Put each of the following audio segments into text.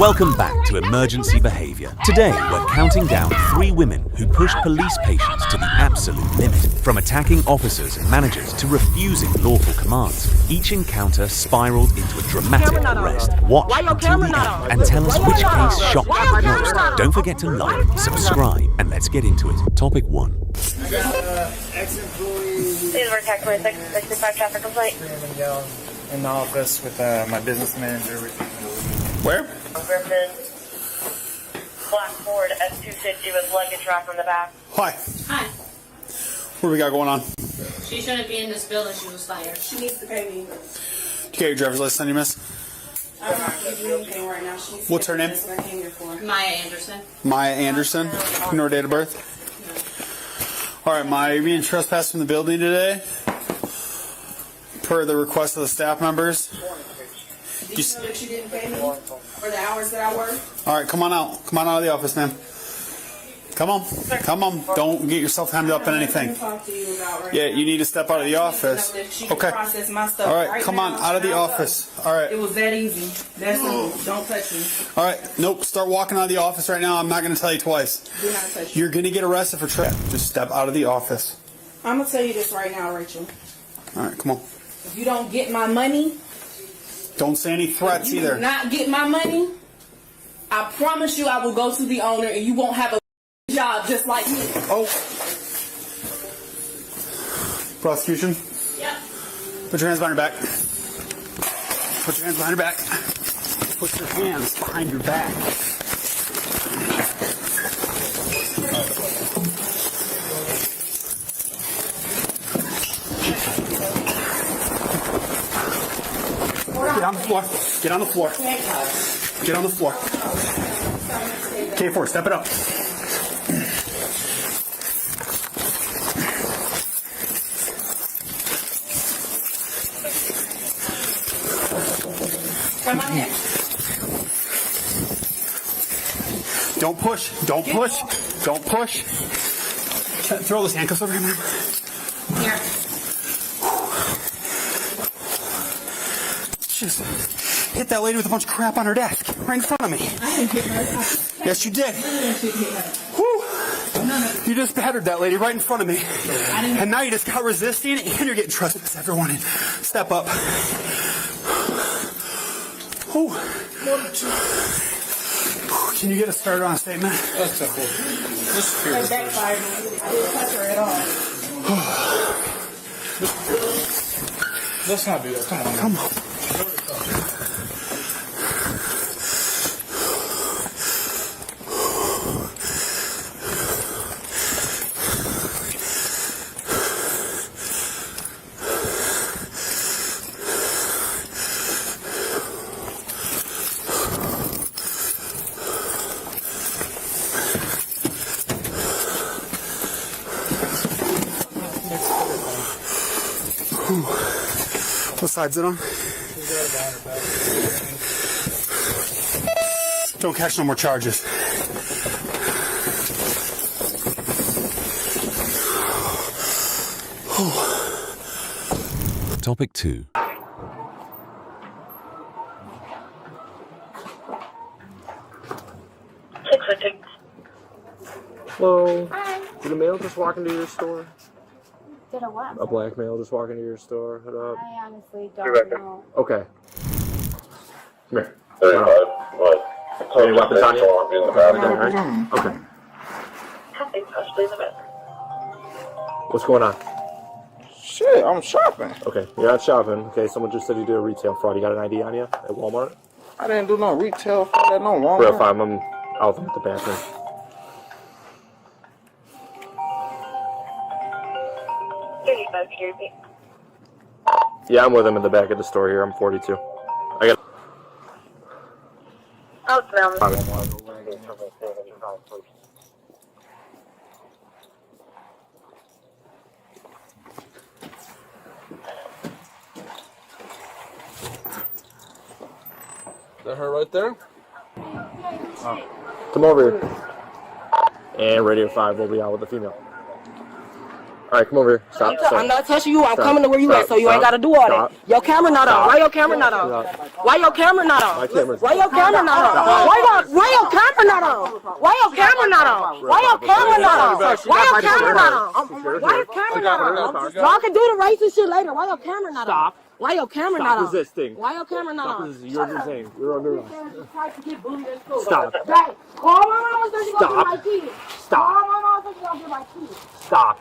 Welcome back to Emergency Behavior. Today, we're counting down 3 women who pushed police patience to the absolute limit. From attacking officers and managers to refusing lawful commands, each encounter spiraled into a dramatic arrest. Watch until the end and tell us which case shocked you most. Don't forget to like, subscribe, and let's get into it. Topic 1. Please work tax 65 traffic complaint. In the office with my business manager. Where? Griffin, black Ford S250 with luggage rack on the back. Hi. Hi. What do we got going on? She shouldn't be in this building. She was fired. She needs to pay me. Do you get your driver's license on you, miss? I'm not giving you anything right now. She needs to What's her name? That's what I came here for. Maya Anderson. Maya Anderson. You know her date of birth? All right, Maya, you're being trespassed from the building today per the request of the staff members. Do you know that you didn't pay me for the hours that I worked? All right, come on out. Come on out of the office, ma'am. Come on. Come on. Don't get yourself hemmed up in anything. Yeah, you need to step out of the office. Okay. All right, come on, out of the office. All right. It was that easy. That's all. Don't touch me. All right. Nope. Start walking out of the office right now. I'm not going to tell you twice. Do not touch me. You're going to get arrested for trespass. Just step out of the office. I'm going to tell you this right now, Rachel. All right, come on. If you don't get my money, don't say any threats if you either. do not get my money, I promise you I will go to the owner and you won't have a job just like me. Oh. Prosecution? Yep. Put your hands behind your back. Put your hands behind your back. Put your hands behind your back. Get on the floor. Get on the floor. Get on the floor. K4, step it up. Come on in. Don't push. Don't push. Don't push. Throw those handcuffs over here, man. Here. Just hit that lady with a bunch of crap on her desk right in front of me. I didn't hit her. Yes, you did. Whew. You just battered that lady right in front of me. And now you just got resisting and you're getting trespassed. Everyone, step up. Whew. Can you get us started on a statement? That's okay. Just Her backfired. I didn't touch her at all. let's not do that. Come on. Come on. What side's it on? Don't catch no more charges. Topic 2. Hello. Hi. Did a male just walk into your store? Did a what? A black male just walk into your store? Hit up. I honestly don't know. Okay. Come here. Any weapons on you? Right? Okay. What's going on? Shit, I'm shopping. Okay, you're out shopping. Okay, someone just said you did a retail fraud. You got an ID on you at Walmart? I didn't do no retail for that, no Walmart. Real fine. I'm out at the bathroom. Yeah, I'm with him in the back of the store here. I'm 42. I got. Oh, smell. Is that her right there? Come over here. And Radio 5 will be out with the female. Alright, come over here. Stop. I'm not touching you. I'm Stop. coming to where you Stop. at, so you ain't Stop. got to do all Stop. that. Your camera not on. Stop. Why your camera not on? Why your camera not on? My camera's Why your camera not on? Why your camera not on? Why your camera not on? Why your camera not on? Why your camera not on? Why your camera not on? Y'all can do the racist shit later. Why your camera not on? Stop. Why your camera not on? Stop resisting. Why your camera not on? You're insane. You're under arrest. Stop. Hey, call my mama so she gonna get my kids. Stop. Call my mama so she gonna get my kids. Stop.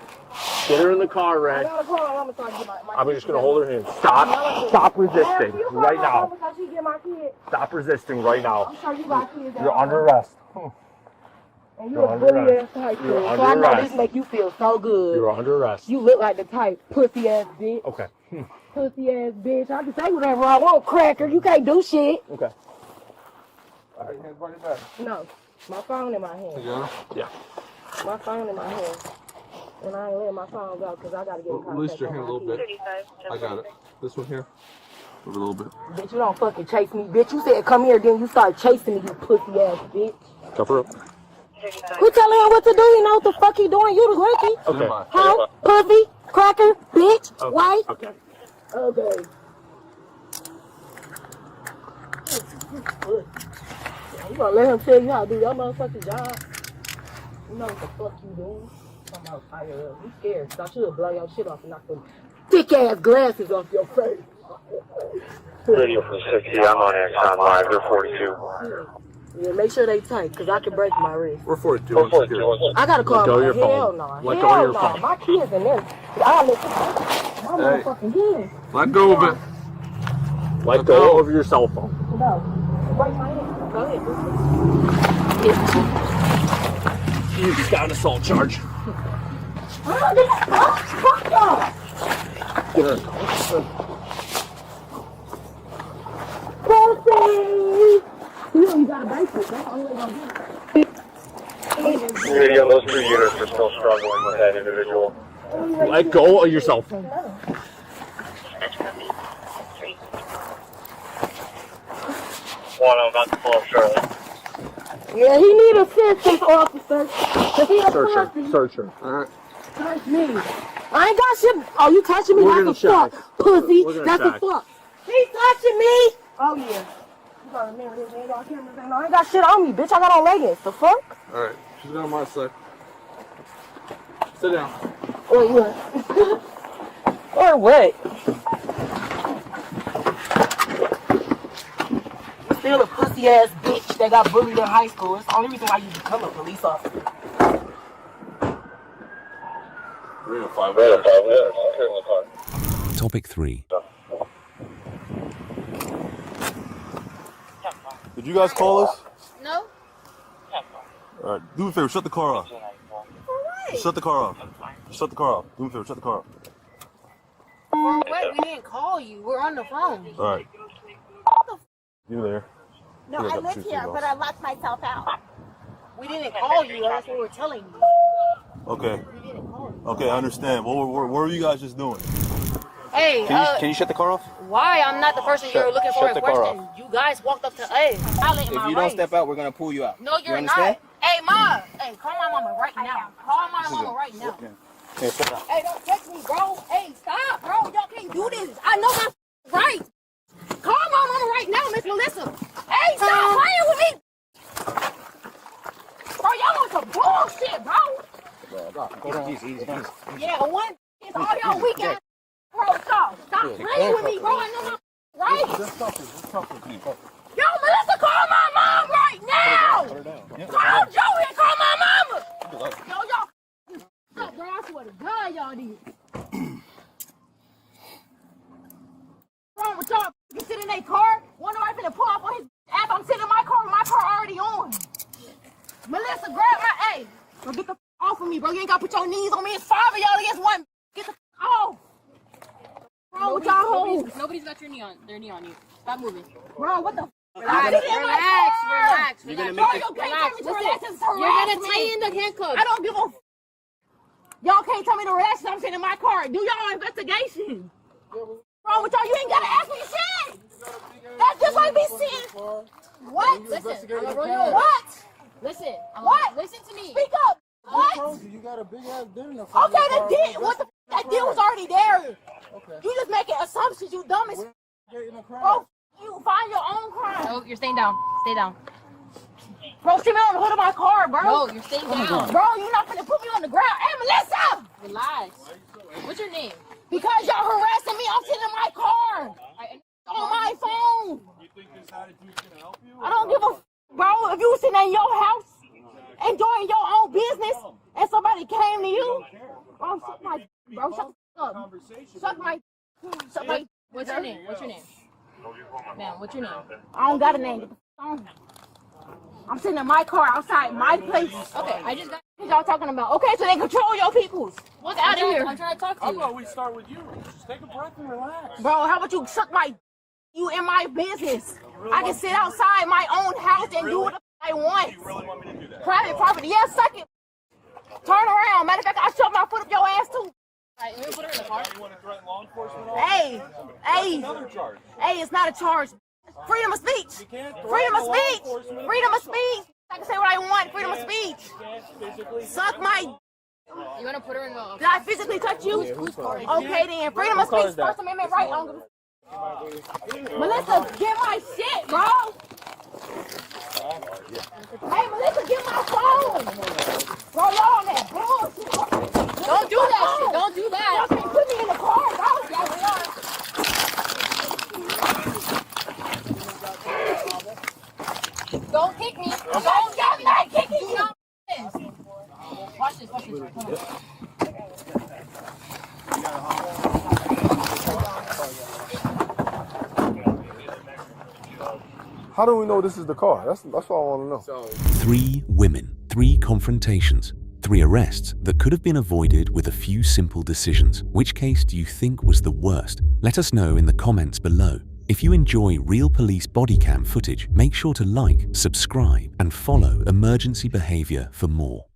Get her in the car, Red. I gotta call my mama so I can get my I'm just gonna hold her hand. Stop. Stop resisting right now. so she can get my kids. Stop resisting right now. I'm sure you got kids. You're under arrest. And you're a bully ass type. You're So under I know arrest. this make you feel so good. You're under arrest. You look like the type pussy ass bitch. Okay. Pussy ass bitch. I can say whatever I want, cracker. You can't do shit. Okay. No. My phone in my hand. Yeah. My phone in my hand. And I ain't letting my phone go because I gotta get in contact. Release your hand a with little my bit. I got it. This one here. Move it a little bit. kids. Bitch, you don't fucking chase me, bitch. You said come here, then you start chasing me, you pussy ass bitch. Cover up. Who telling him what to do? You know what the fuck he doing? You the rookie. Okay. Huh? Pussy, cracker, bitch, white. Okay. Okay. You gonna let him tell you how to do your motherfucking job? You know what the fuck you doing? I'm about to fire up. You scared. So I should blow your shit off and knock them thick ass glasses off your face. Radio for 60. I'm on Exxon Live. They're 42. Yeah, make sure they tight, cause I can break my wrist. We're 42. I gotta call Let go of my your hell phone. no. Let go of your phone. My kids in there. I let my motherfucking kids. Let go of it. Let go of your cell phone. No. Break my hand. Go ahead. You just got an assault charge. Fuck y'all. Get her. Pussy. You got a basement. That's the only way gonna get it. Radio, those 2 units are still struggling with that individual. Let go of your cell phone. One, I'm about to pull up Charlotte. Yeah, he need assistance, officer. He a Search her. pussy. Search her. Touch me. I ain't got shit. Oh, you touching me? We're That's gonna a fuck. Pussy. We're gonna That's a check. fuck. He touching me. Oh, yeah. You gotta remember this. Ain't got cameras. I ain't got shit on me, bitch. I got on leggings. The fuck? Alright. She's on my side. Sit down. Or what? Or what? You still a pussy ass bitch that got bullied in high school. It's the only reason why you become a police officer. 3 and 5. Topic 3. Did you guys call us? No? Alright, do me a favor, shut the car off. Just shut the car off. Just shut the car off. Do me a favor, shut the car off. For what? We didn't call you. We're on the phone. Alright. You there. No, I live here, but I locked myself out. We didn't call you. That's what we're telling you. Okay. We didn't call you. Okay, I understand. What were you guys just doing? Hey, Can you shut the car off? why? I'm not the person you're looking for shut a the car question. You guys walked up to us. If If you don't step out, we're gonna pull you out. No, you're understand? not. Hey, Ma. Hey, call my mama right now. Call my mama right now. Hey, don't text me, bro. Hey, stop, bro. Y'all can't do this. I know my right. Call my mama right now, Miss Melissa. Hey, stop playing with me. Bro, y'all want some bullshit, bro. Easy. Yeah, one is all y'all weak ass. Bro, stop playing with me, bro. I know my right. Yo, Melissa, call my mom right now. Call Joey and call my mama. Yo, y'all. Bro, I swear to God, y'all did. What's wrong with y'all? You sit in their car. Wonder why I finna pull off on his ass. I'm sitting in my car with my car already on. Melissa, grab my A. Bro, get the off of me, bro. You ain't gotta put your knees on me. It's 5 of y'all against 1. Get the off. Bro, with y'all hoes. Nobody's got their knee on you. Stop moving. Bro, what the Relax. You're gonna Bro, make you can't tell me to relax. It's You're harassment. gonna tie in the handcuffs. I don't give a Y'all can't tell me to relax. I'm sitting in my car. Do y'all investigation. Wrong with y'all? You ain't gotta ask me shit. That's just like me sitting. What? Listen, I'm gonna roll you over. What? Listen. What? Listen to me. Speak up. What? told you got a big ass dent in the Okay, that did. What the? That dent was already there. Okay. You just making assumptions. You dumb as. Bro, you find your own crime. No, you're staying down. Stay down. Bro, sit me on the hood of my car, bro. No, you're staying down. Bro, you're not gonna put me on the ground. Hey, Melissa! Relax. What's your name? Because y'all harassing me, I'm sitting in my car. On my phone. You think this attitude's gonna help you? I don't give a bro, if you was sitting in your house and doing your own business and somebody came to you, bro, suck my, bro, shut up. Suck my. What's your name? What's your name? Ma'am, what's your name? I don't got a name. Get the phone. I'm sitting in my car outside my place. Okay, I just got. What y'all talking about? Okay, so they control your peoples. What's out of here? I'm trying to talk to you. How about we start with you? Just take a breath and relax. Bro, how about you suck my you in my business? I can sit outside my own house and do what I want. You really want me to do that? Private property. Yeah, suck it. Turn around. Matter of fact, I shove my foot up your ass too. Alright, let me put her in the car. You want to threaten law enforcement? Hey, Another charge. hey, it's not a charge. Freedom of speech. Freedom of speech. Freedom of speech. I can say what I want. Freedom of speech. Suck my. You want to put her in the... Did I physically touch you? Okay then. Freedom of speech. First Amendment right. I don't give a... Melissa, get my shit, bro. Hey, Melissa, get my phone. Bro, y'all on that bullshit. Don't do that shit. Don't do Y'all that. can't put me in the car, bro. Yeah, we are. Don't kick me. Y'all not kicking Do you. not do this. Watch this. Watch this. Come on. How do we know this is the car? That's all I want to know. 3 women, 3 confrontations, 3 arrests that could have been avoided with a few simple decisions. Which case do you think was the worst? Let us know in the comments below. If you enjoy real police body cam footage, make sure to like, subscribe, and follow Emergency Behavior for more.